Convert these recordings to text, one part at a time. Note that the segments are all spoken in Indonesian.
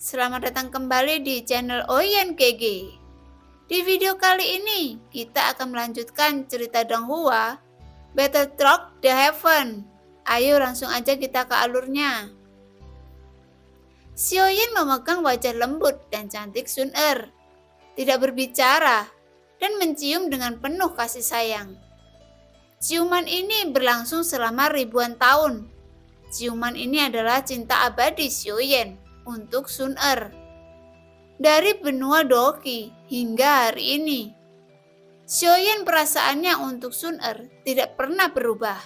Selamat datang kembali di channel Oyen KG. Di video kali ini, kita akan melanjutkan cerita Donghua, Battle Truck the Heaven. Ayo langsung aja kita ke alurnya. Xiaoyan memegang wajah lembut dan cantik Sun Er, tidak berbicara, dan mencium dengan penuh kasih sayang. Ciuman ini berlangsung selama ribuan tahun. Ciuman ini adalah cinta abadi Xiaoyan untuk Sun Er. Dari benua Doki hingga hari ini, Xiaoyan perasaannya untuk Sun Er tidak pernah berubah.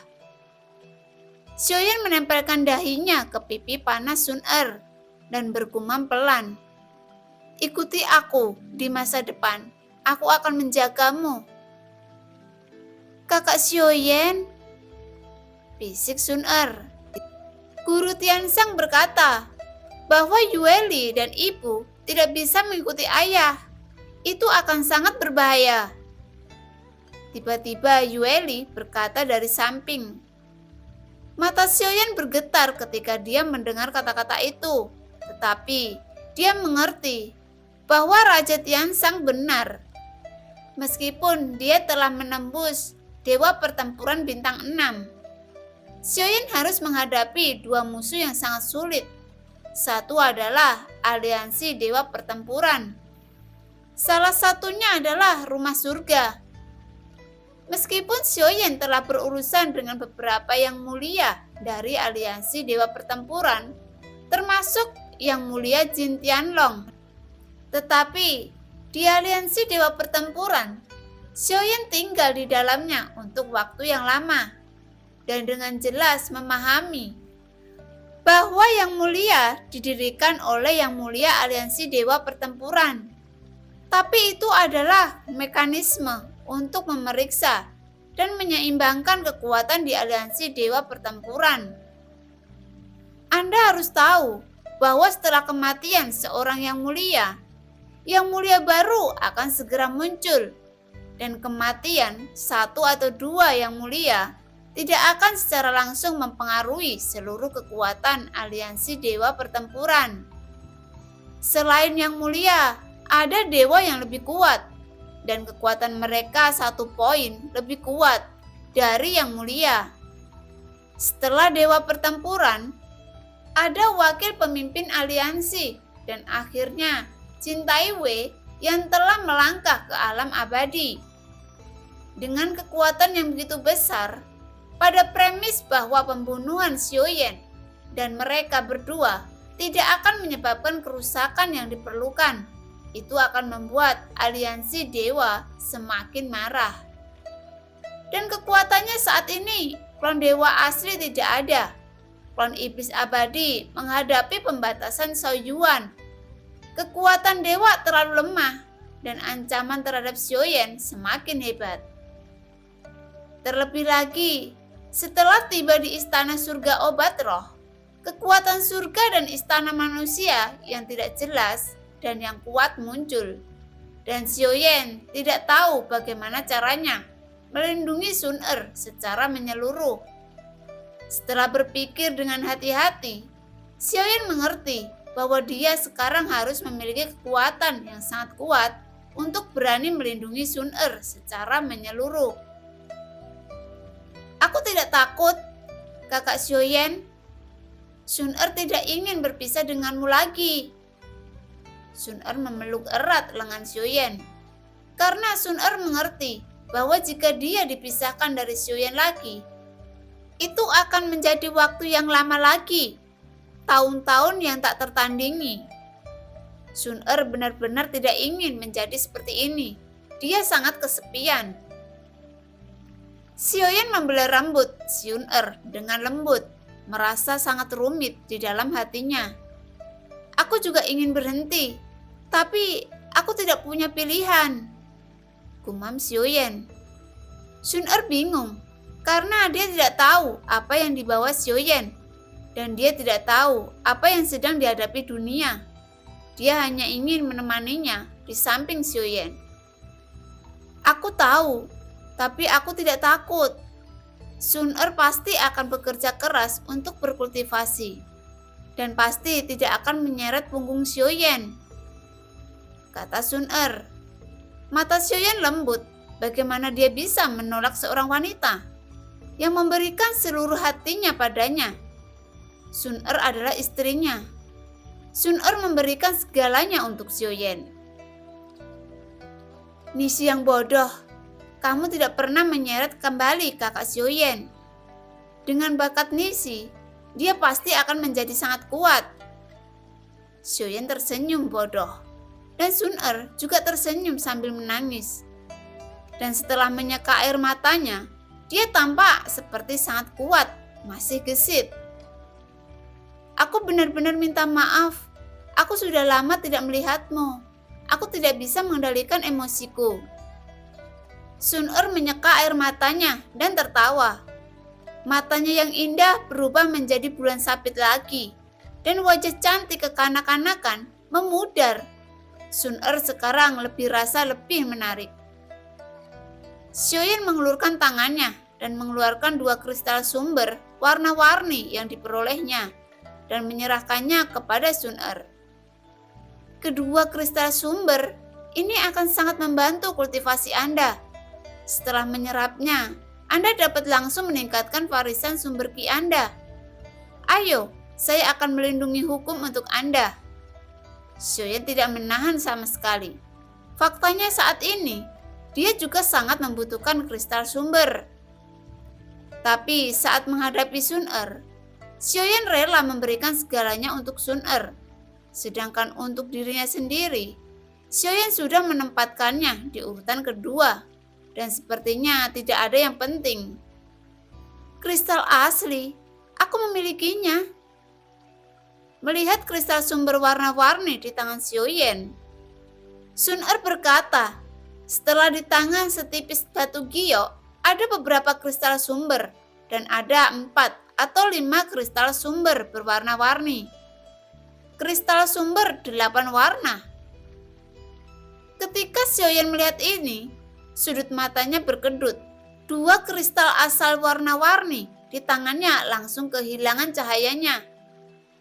Xiaoyan menempelkan dahinya ke pipi panas Sun Er dan bergumam pelan. Ikuti aku di masa depan, aku akan menjagamu. Kakak Xiaoyan, bisik Sun Er. Guru Tianshang berkata bahwa Yueli dan ibu tidak bisa mengikuti ayah. Itu akan sangat berbahaya. Tiba-tiba Yueli berkata dari samping. Mata Xiaoyan bergetar ketika dia mendengar kata-kata itu. Tetapi dia mengerti bahwa Raja Tianshang benar. Meskipun dia telah menembus Dewa Pertempuran Bintang 6. Xiaoyan harus menghadapi dua musuh yang sangat sulit. Satu adalah aliansi Dewa Pertempuran. Salah satunya adalah Rumah Surga. Meskipun Xiaoyan telah berurusan dengan beberapa yang mulia dari aliansi Dewa Pertempuran, termasuk yang mulia Jin Tianlong, tetapi di aliansi Dewa Pertempuran, Xiaoyan tinggal di dalamnya untuk waktu yang lama dan dengan jelas memahami bahwa yang mulia didirikan oleh yang mulia aliansi Dewa Pertempuran. Tapi itu adalah mekanisme untuk memeriksa dan menyeimbangkan kekuatan di aliansi Dewa Pertempuran. Anda harus tahu bahwa setelah kematian seorang yang mulia baru akan segera muncul, dan kematian satu atau dua yang mulia tidak akan secara langsung mempengaruhi seluruh kekuatan aliansi Dewa Pertempuran. Selain yang mulia, ada dewa yang lebih kuat, dan kekuatan mereka 1 poin lebih kuat dari yang mulia. Setelah Dewa Pertempuran, ada wakil pemimpin aliansi, dan akhirnya Jin Taiwei yang telah melangkah ke alam abadi. Dengan kekuatan yang begitu besar, pada premis bahwa pembunuhan Xiaoyan dan mereka berdua tidak akan menyebabkan kerusakan yang diperlukan, itu akan membuat aliansi dewa semakin marah. Dan kekuatannya saat ini, klon dewa asli tidak ada. Klon iblis abadi menghadapi pembatasan Shao Yuan. Kekuatan dewa terlalu lemah dan ancaman terhadap Xiaoyan semakin hebat. Terlebih lagi, setelah tiba di istana surga obat roh, kekuatan surga dan istana manusia yang tidak jelas dan yang kuat muncul. Dan Xiaoyan tidak tahu bagaimana caranya melindungi Sun Er secara menyeluruh. Setelah berpikir dengan hati-hati, Xiaoyan mengerti bahwa dia sekarang harus memiliki kekuatan yang sangat kuat untuk berani melindungi Sun Er secara menyeluruh. Aku tidak takut, kakak Xiaoyan. Sun Er tidak ingin berpisah denganmu lagi. Sun Er memeluk erat lengan Xiaoyan. Karena Sun Er mengerti bahwa jika dia dipisahkan dari Xiaoyan lagi, itu akan menjadi waktu yang lama lagi. Tahun-tahun yang tak tertandingi. Sun Er benar-benar tidak ingin menjadi seperti ini. Dia sangat kesepian. Xiaoyan membelah rambut Sun Er dengan lembut, merasa sangat rumit di dalam hatinya. Aku juga ingin berhenti, tapi aku tidak punya pilihan, gumam Xiaoyan. Sun Er bingung karena dia tidak tahu apa yang dibawa Xiaoyan, dan dia tidak tahu apa yang sedang dihadapi dunia. Dia hanya ingin menemaninya di samping Xiaoyan. Aku tahu, tapi aku tidak takut. Sun Er pasti akan bekerja keras untuk berkultivasi. dan pasti tidak akan menyeret punggung Xiaoyan, kata Sun Er. Mata Xiaoyan lembut. Bagaimana dia bisa menolak seorang wanita yang memberikan seluruh hatinya padanya? Sun Er adalah istrinya. Sun Er memberikan segalanya untuk Xiaoyan. Nisi yang bodoh, kamu tidak pernah menyeret kembali kakak Xiaoyan. Dengan bakat Nisi, dia pasti akan menjadi sangat kuat. Xiaoyan tersenyum bodoh, dan Sun Er juga tersenyum sambil menangis. Dan setelah menyeka air matanya, dia tampak seperti sangat kuat, masih gesit. Aku benar-benar minta maaf. Aku sudah lama tidak melihatmu. Aku tidak bisa mengendalikan emosiku. Sun Er menyeka air matanya dan tertawa. Matanya yang indah berubah menjadi bulan sabit lagi, dan wajah cantik kekanak-kanakan memudar. Sun Er sekarang rasa lebih menarik. Xiaoyan mengelurkan tangannya dan mengeluarkan 2 kristal sumber warna-warni yang diperolehnya dan menyerahkannya kepada Sun Er. Kedua kristal sumber ini akan sangat membantu kultivasi Anda. Setelah menyerapnya, Anda dapat langsung meningkatkan warisan sumber ki Anda. Ayo, saya akan melindungi hukum untuk Anda. Xiaoyan tidak menahan sama sekali. Faktanya saat ini, dia juga sangat membutuhkan kristal sumber. Tapi saat menghadapi Sun Er, Xiaoyan rela memberikan segalanya untuk Sun Er. Sedangkan untuk dirinya sendiri, Xiaoyan sudah menempatkannya di urutan kedua, dan sepertinya tidak ada yang penting. Kristal asli, aku memilikinya. Melihat kristal sumber warna-warni di tangan Xiaoyan, Sun Er berkata, setelah di tangan setipis batu giok, ada beberapa kristal sumber dan ada 4 atau 5 kristal sumber berwarna-warni. Kristal sumber 8 warna. Ketika Xiaoyan melihat ini, sudut matanya berkedut. 2 kristal asal warna-warni di tangannya langsung kehilangan cahayanya.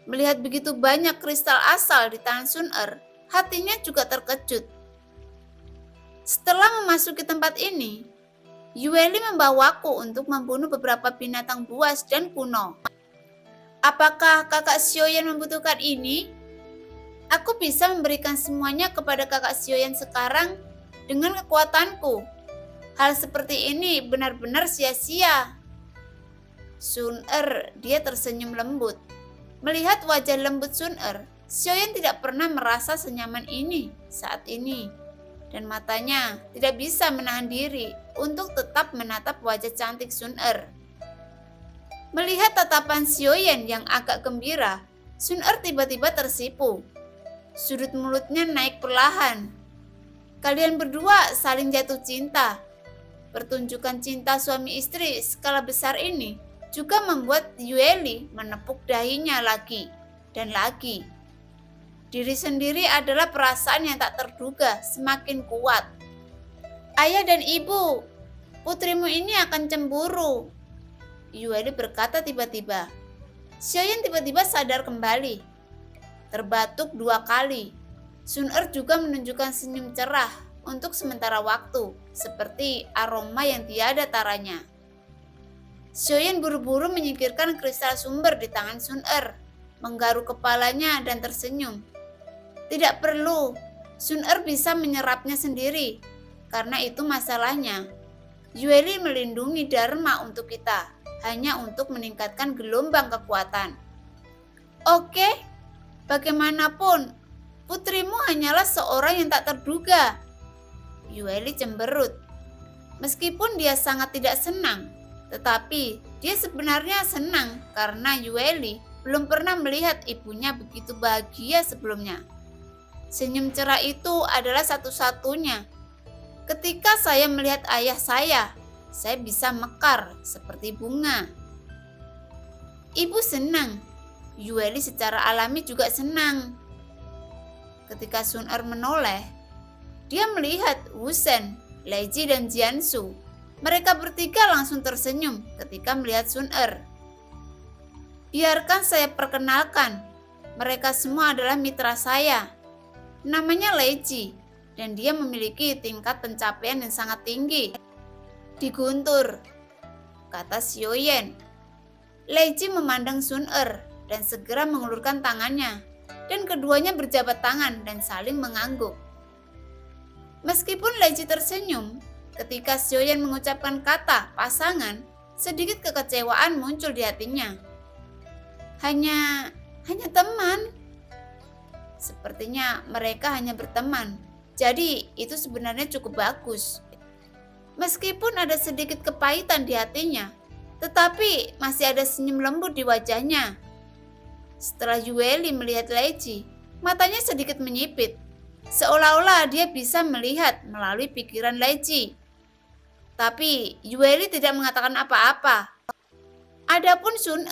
Melihat begitu banyak kristal asal di tangan Sun Er, hatinya juga terkejut. Setelah memasuki tempat ini, Yueli membawaku untuk membunuh beberapa binatang buas dan kuno. Apakah kakak Xiaoyan membutuhkan ini? Aku bisa memberikan semuanya kepada kakak Xiaoyan sekarang dengan kekuatanku. Hal seperti ini benar-benar sia-sia. Sun Er, dia tersenyum lembut. Melihat wajah lembut Sun Er, Xiaoyan tidak pernah merasa senyaman ini saat ini. Dan matanya tidak bisa menahan diri untuk tetap menatap wajah cantik Sun Er. Melihat tatapan Xiaoyan yang agak gembira, Sun Er tiba-tiba tersipu. Sudut mulutnya naik perlahan. Kalian berdua saling jatuh cinta. Pertunjukan cinta suami istri skala besar ini juga membuat Yueli menepuk dahinya lagi dan lagi. Diri sendiri adalah perasaan yang tak terduga semakin kuat. Ayah dan ibu, putrimu ini akan cemburu, Yueli berkata tiba-tiba. Xiaoyan tiba-tiba sadar kembali. Terbatuk 2 kali. Sun Er juga menunjukkan senyum cerah untuk sementara waktu, seperti aroma yang tiada taranya. Xiaoyan buru-buru menyingkirkan kristal sumber di tangan Sun Er, menggaruk kepalanya dan tersenyum. Tidak perlu, Sun Er bisa menyerapnya sendiri. Karena itu masalahnya. Yueli melindungi Dharma untuk kita, hanya untuk meningkatkan gelombang kekuatan. Oke, bagaimanapun, putrimu hanyalah seorang yang tak terduga. Yueli cemberut. Meskipun dia sangat tidak senang, tetapi dia sebenarnya senang karena Yueli belum pernah melihat ibunya begitu bahagia sebelumnya. Senyum cerah itu adalah satu-satunya. Ketika saya melihat ayah saya bisa mekar seperti bunga. Ibu senang. Yueli secara alami juga senang. Ketika Sun Er menoleh, dia melihat Wusen, Leiji dan Jiansu. Mereka bertiga langsung tersenyum ketika melihat Sun Er. Biarkan saya perkenalkan, Mereka semua adalah mitra saya. Namanya Leiji, dan dia memiliki tingkat pencapaian yang sangat tinggi. Diguntur, kata Xiaoyan. Leiji memandang Sun dan segera mengulurkan tangannya, dan keduanya berjabat tangan dan saling mengangguk. Meskipun Leiji tersenyum, ketika Xiaoyan mengucapkan kata pasangan, sedikit kekecewaan muncul di hatinya. Hanya teman. Sepertinya mereka hanya berteman. Jadi itu sebenarnya cukup bagus. Meskipun ada sedikit kepahitan di hatinya, tetapi masih ada senyum lembut di wajahnya. Setelah Yueli melihat Leiji, matanya sedikit menyipit, seolah-olah dia bisa melihat melalui pikiran Leiji. Tapi Yueli tidak mengatakan apa-apa. Adapun Sun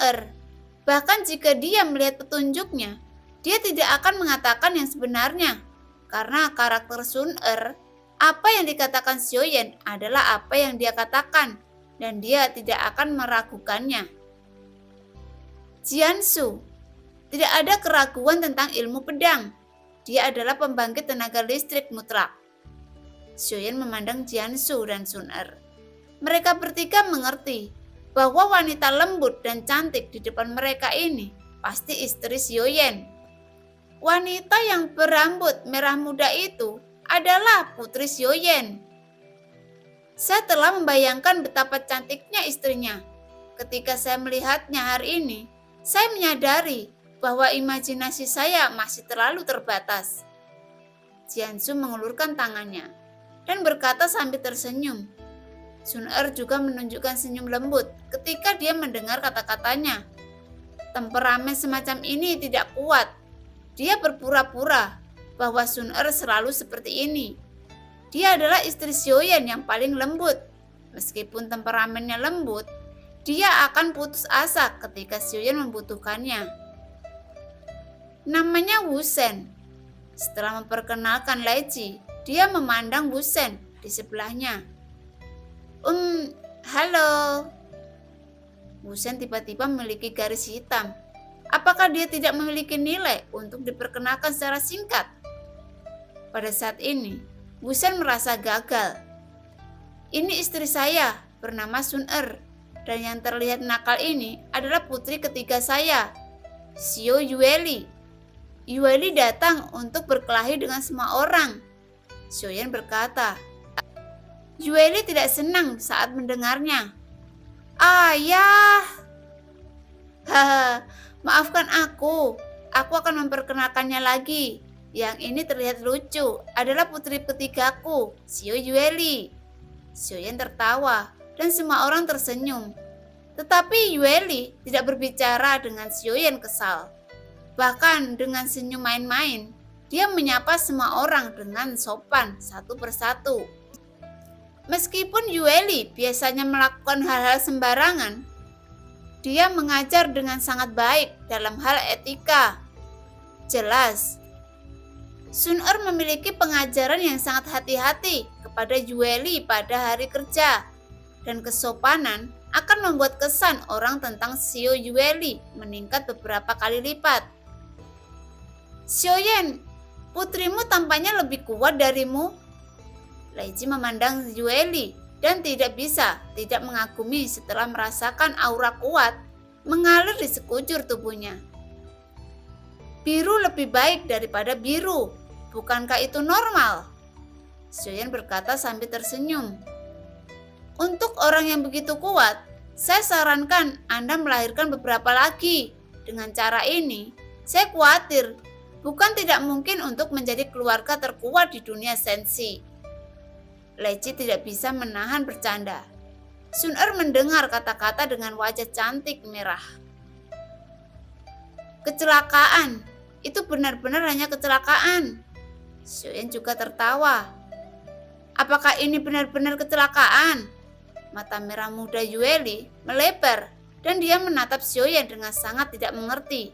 bahkan jika dia melihat petunjuknya, dia tidak akan mengatakan yang sebenarnya, karena karakter Sun apa yang dikatakan Xiaoyan adalah apa yang dia katakan, dan dia tidak akan meragukannya. Jiansu, tidak ada keraguan tentang ilmu pedang. Dia adalah pembangkit tenaga listrik mutlak. Xiaoyan memandang Jiansu dan Sun Mereka bertiga mengerti bahwa wanita lembut dan cantik di depan mereka ini pasti istri Xiaoyan. Wanita yang berambut merah muda itu adalah putri Xiaoyan. Saya telah membayangkan betapa cantiknya istrinya. Ketika saya melihatnya hari ini, saya menyadari bahwa imajinasi saya masih terlalu terbatas. Jiansu mengulurkan tangannya dan berkata sambil tersenyum. Sun juga menunjukkan senyum lembut ketika dia mendengar kata-katanya. Temperamen semacam ini tidak kuat. Dia berpura-pura bahwa Sun selalu seperti ini. Dia adalah istri Xiaoyan yang paling lembut. Meskipun temperamennya lembut, dia akan putus asa ketika Xiaoyan membutuhkannya. Namanya Wu Shen. Setelah memperkenalkan Leiji, dia memandang Wu Shen di sebelahnya. Halo. Wu Shen tiba-tiba memiliki garis hitam. Apakah dia tidak memiliki nilai untuk diperkenalkan secara singkat? Pada saat ini, Wu Shen merasa gagal. Ini istri saya, bernama Sun dan yang terlihat nakal ini adalah putri ketiga saya, Xiao Yueli. Yueli datang untuk berkelahi dengan semua orang. Xiaoyan berkata. Yueli tidak senang saat mendengarnya. Ayah. Haha, maafkan aku. Aku akan memperkenalkannya lagi. Yang ini terlihat lucu adalah putri ketigaku, Xiao Yueli. Xiaoyan tertawa dan semua orang tersenyum. Tetapi Yueli tidak berbicara dengan Xiaoyan kesal. Bahkan dengan senyum main-main, dia menyapa semua orang dengan sopan satu persatu. Meskipun Yueli biasanya melakukan hal-hal sembarangan, dia mengajar dengan sangat baik dalam hal etika. Jelas, Sun memiliki pengajaran yang sangat hati-hati kepada Yueli pada hari kerja, dan kesopanan akan membuat kesan orang tentang Xiao Yueli meningkat beberapa kali lipat. Xiaoyan, putrimu tampaknya lebih kuat darimu. Leiji memandang Yueli dan tidak bisa tidak mengagumi setelah merasakan aura kuat mengalir di sekujur tubuhnya. Biru lebih baik daripada biru, bukankah itu normal? Xiaoyan berkata sambil tersenyum. Untuk orang yang begitu kuat, saya sarankan Anda melahirkan beberapa lagi. Dengan cara ini, saya khawatir bukan tidak mungkin untuk menjadi keluarga terkuat di dunia sensi. Leiji tidak bisa menahan bercanda. Sun mendengar kata-kata dengan wajah cantik merah. Kecelakaan, itu benar-benar hanya kecelakaan. Xiaoyan juga tertawa. Apakah ini benar-benar kecelakaan? Mata merah muda Yueli melebar dan dia menatap Xiaoyan dengan sangat tidak mengerti.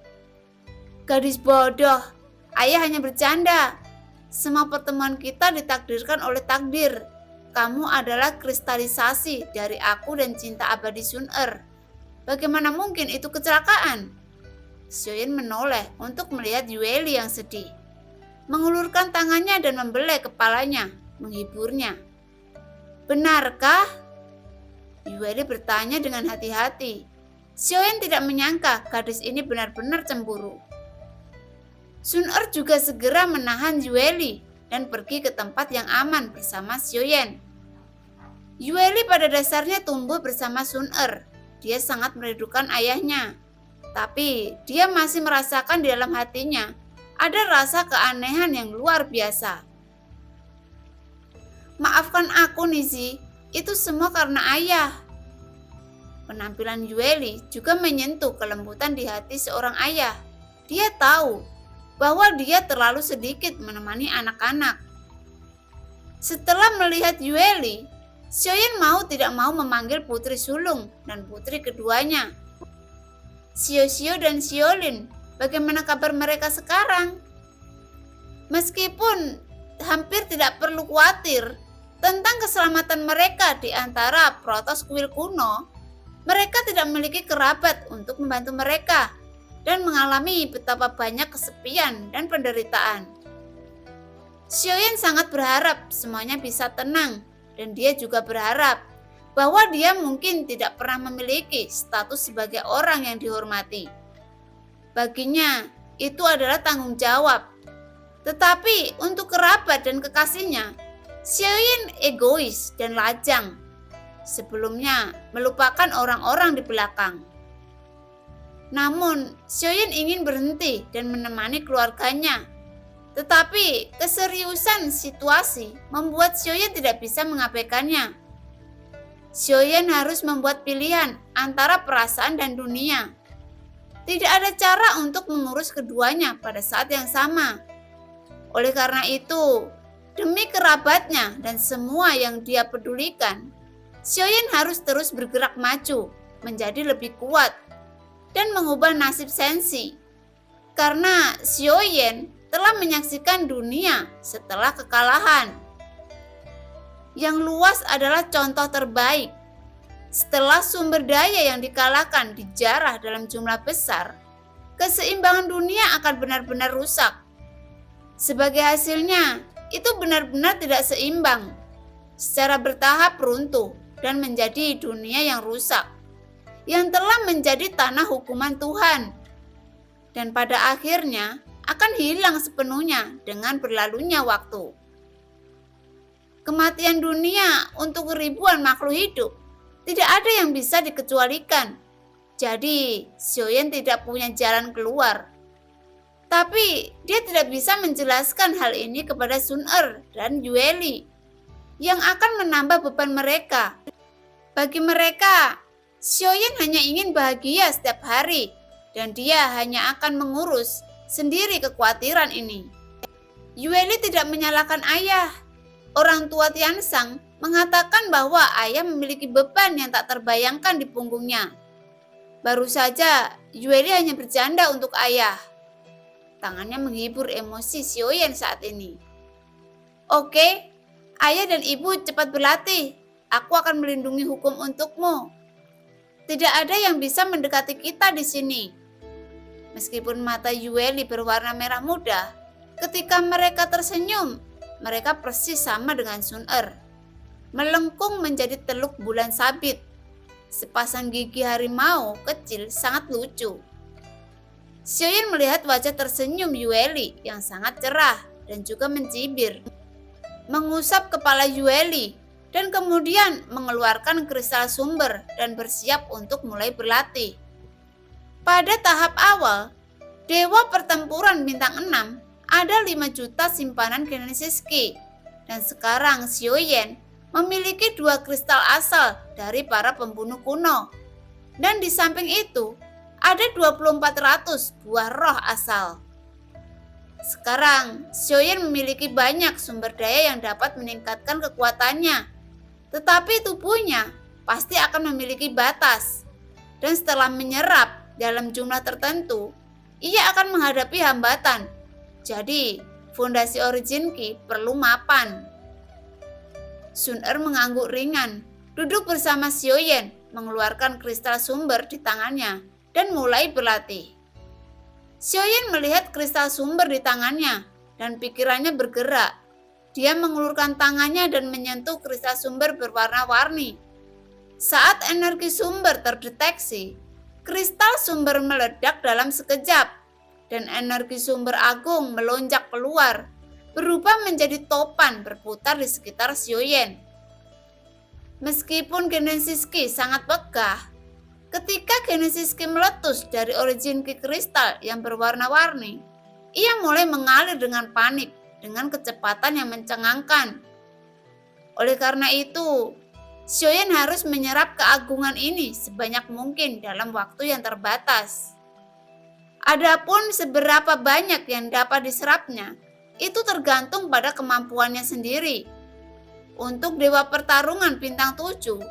Gadis bodoh, ayah hanya bercanda. Semua pertemuan kita ditakdirkan oleh takdir. Kamu adalah kristalisasi dari aku dan cinta abadi Sun Bagaimana mungkin itu kecelakaan? Xiaoyan menoleh untuk melihat Yueli yang sedih. Mengulurkan tangannya dan membelai kepalanya, menghiburnya. Benarkah? Yueli bertanya dengan hati-hati. Xiaoyan tidak menyangka gadis ini benar-benar cemburu. Sun-er juga segera menahan Yueli dan pergi ke tempat yang aman bersama Xiaoyan. Yueli pada dasarnya tumbuh bersama Sun-er. Dia sangat merindukan ayahnya. Tapi dia masih merasakan di dalam hatinya ada rasa keanehan yang luar biasa. Maafkan aku, Nizi. Itu semua karena ayah. Penampilan Yueli juga menyentuh kelembutan di hati seorang ayah. Dia tahu bahwa dia terlalu sedikit menemani anak-anak. Setelah melihat Yueli, Xiaoyan mau tidak mau memanggil putri sulung dan putri keduanya. Xiao dan Xiaolin, bagaimana kabar mereka sekarang? Meskipun hampir tidak perlu khawatir tentang keselamatan mereka di antara protos kuil kuno, mereka tidak memiliki kerabat untuk membantu mereka dan mengalami betapa banyak kesepian dan penderitaan. Xiaoyan sangat berharap semuanya bisa tenang, dan dia juga berharap bahwa dia mungkin tidak pernah memiliki status sebagai orang yang dihormati. Baginya, itu adalah tanggung jawab. Tetapi untuk kerabat dan kekasihnya, Xiaoyan egois dan lajang. Sebelumnya, melupakan orang-orang di belakang. Namun, Xiaoyan ingin berhenti dan menemani keluarganya. Tetapi, keseriusan situasi membuat Xiaoyan tidak bisa mengabaikannya. Xiaoyan harus membuat pilihan antara perasaan dan dunia. Tidak ada cara untuk mengurus keduanya pada saat yang sama. Oleh karena itu, demi kerabatnya dan semua yang dia pedulikan, Xiaoyan harus terus bergerak maju, menjadi lebih kuat, dan mengubah nasib Sensi. Karena Xiaoyan telah menyaksikan dunia setelah kekalahan. Yang luas adalah contoh terbaik. Setelah sumber daya yang dikalahkan dijarah dalam jumlah besar, keseimbangan dunia akan benar-benar rusak. Sebagai hasilnya, itu benar-benar tidak seimbang. Secara bertahap runtuh dan menjadi dunia yang rusak, yang telah menjadi tanah hukuman Tuhan. Dan pada akhirnya akan hilang sepenuhnya dengan berlalunya waktu. Kematian dunia untuk ribuan makhluk hidup tidak ada yang bisa dikecualikan. Jadi, Xiaoyan tidak punya jalan keluar. Tapi, dia tidak bisa menjelaskan hal ini kepada Sun-er dan Yueli yang akan menambah beban mereka. Bagi mereka, Xiaoyan hanya ingin bahagia setiap hari dan dia hanya akan mengurus sendiri kekhawatiran ini. Yueli tidak menyalahkan ayah. Orang tua Tiansang mengatakan bahwa ayah memiliki beban yang tak terbayangkan di punggungnya. Baru saja, Yueli hanya bercanda untuk ayah. Tangannya menghibur emosi Xiaoyan saat ini. Oke, ayah dan ibu cepat berlatih. Aku akan melindungi hukum untukmu. Tidak ada yang bisa mendekati kita di sini. Meskipun mata Yueli berwarna merah muda, ketika mereka tersenyum, mereka persis sama dengan Sun-er. Melengkung menjadi teluk bulan sabit. Sepasang gigi harimau kecil sangat lucu. Xiaoyan melihat wajah tersenyum Yueli yang sangat cerah dan juga mencibir. Mengusap kepala Yueli dan kemudian mengeluarkan kristal sumber dan bersiap untuk mulai berlatih. Pada tahap awal, Dewa Pertempuran Bintang 6 ada 5 juta simpanan Genesis Key, dan sekarang Xiaoyan memiliki 2 kristal asal dari para pembunuh kuno. Dan di samping itu, ada 2400 buah roh asal. Sekarang, Xiaoyan memiliki banyak sumber daya yang dapat meningkatkan kekuatannya. Tetapi tubuhnya pasti akan memiliki batas. Dan setelah menyerap dalam jumlah tertentu, ia akan menghadapi hambatan. Jadi, fondasi Origin Key perlu mapan. Sun-er mengangguk ringan, duduk bersama Xiaoyan, mengeluarkan kristal sumber di tangannya, dan mulai berlatih. Xiaoyan melihat kristal sumber di tangannya dan pikirannya bergerak. Dia mengulurkan tangannya dan menyentuh kristal sumber berwarna-warni. Saat energi sumber terdeteksi, kristal sumber meledak dalam sekejap dan energi sumber agung melonjak keluar, berubah menjadi topan berputar di sekitar Xiaoyan. Meskipun Genesis Ki sangat pegah, ketika Genesis Ki meletus dari origin Ki kristal yang berwarna-warni, ia mulai mengalir dengan panik dengan kecepatan yang mencengangkan. Oleh karena itu, Xiaoyan harus menyerap keagungan ini sebanyak mungkin dalam waktu yang terbatas. Adapun seberapa banyak yang dapat diserapnya, itu tergantung pada kemampuannya sendiri. Untuk Dewa Pertarungan Bintang 7,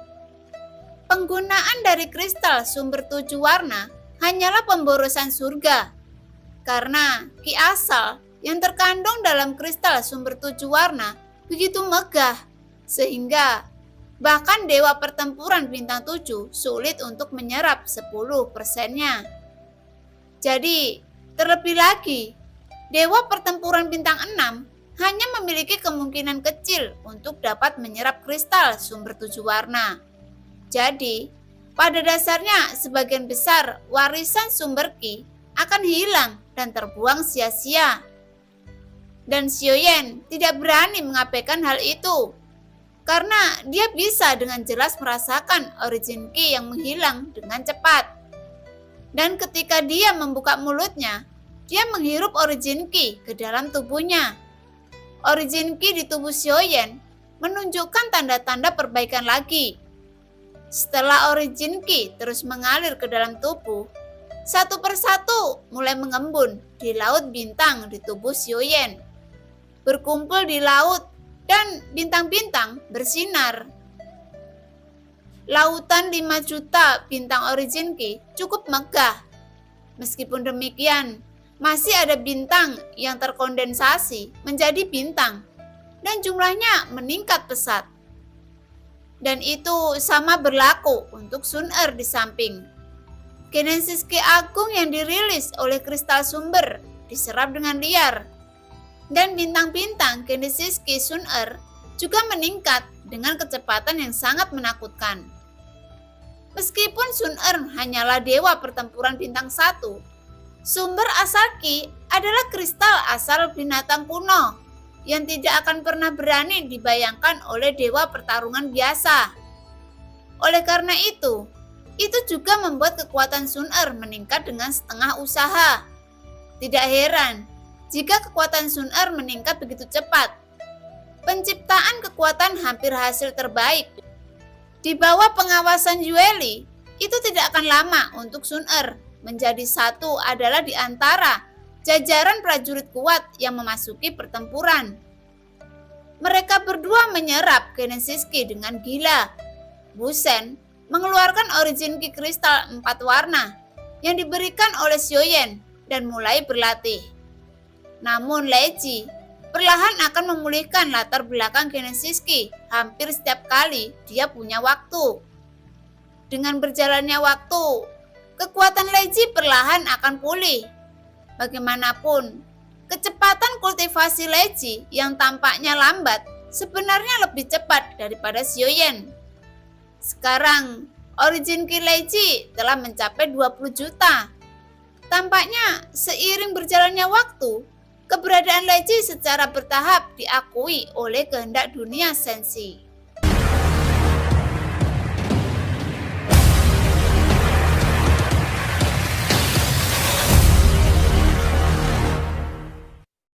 penggunaan dari kristal sumber 7 warna hanyalah pemborosan surga. Karena ki asal yang terkandung dalam kristal sumber 7 warna begitu megah, sehingga bahkan Dewa Pertempuran Bintang 7 sulit untuk menyerap 10%-nya. Jadi, terlebih lagi, Dewa Pertempuran Bintang 6 hanya memiliki kemungkinan kecil untuk dapat menyerap kristal sumber 7 warna. Jadi, pada dasarnya sebagian besar warisan sumber ki akan hilang dan terbuang sia-sia. Dan Xiaoyan tidak berani mengabaikan hal itu, karena dia bisa dengan jelas merasakan origin ki yang menghilang dengan cepat. Dan ketika dia membuka mulutnya, dia menghirup origin ki ke dalam tubuhnya. Origin ki di tubuh Xiaoyan menunjukkan tanda-tanda perbaikan lagi. Setelah origin ki terus mengalir ke dalam tubuh, satu persatu mulai mengembun di laut bintang di tubuh Xiaoyan. Berkumpul di laut dan bintang-bintang bersinar. Lautan 5 juta bintang origin ki cukup megah. Meskipun demikian, masih ada bintang yang terkondensasi menjadi bintang dan jumlahnya meningkat pesat. Dan itu sama berlaku untuk Sun-Er di samping. Genesis Ki agung yang dirilis oleh kristal sumber diserap dengan liar. Dan bintang-bintang Genesis Ki Sun-Er juga meningkat dengan kecepatan yang sangat menakutkan. Meskipun Sun-Er hanyalah Dewa Pertempuran Bintang 1, sumber asal ki adalah kristal asal binatang kuno yang tidak akan pernah berani dibayangkan oleh Dewa Pertarungan biasa. Oleh karena itu juga membuat kekuatan Sun-Er meningkat dengan setengah usaha. Tidak heran jika kekuatan Sun-Er meningkat begitu cepat. Penciptaan kekuatan hampir hasil terbaik. Di bawah pengawasan Yueli, itu tidak akan lama untuk Sun-Er menjadi satu adalah di antara jajaran prajurit kuat yang memasuki pertempuran. Mereka berdua menyerap Genesis Ki dengan gila. Wu Shen mengeluarkan origin Ki kristal 4 warna yang diberikan oleh Xiaoyan dan mulai berlatih. Namun Lei Ji perlahan akan memulihkan latar belakang Genesis Ki hampir setiap kali dia punya waktu. Dengan berjalannya waktu, kekuatan Lei Ji perlahan akan pulih. Bagaimanapun, kecepatan kultivasi Lei Ji yang tampaknya lambat sebenarnya lebih cepat daripada Xiaoyan. Sekarang, origin Ki Lei Ji telah mencapai 20 juta. Tampaknya seiring berjalannya waktu, keberadaan Lei Ji secara bertahap diakui oleh kehendak dunia Senshi.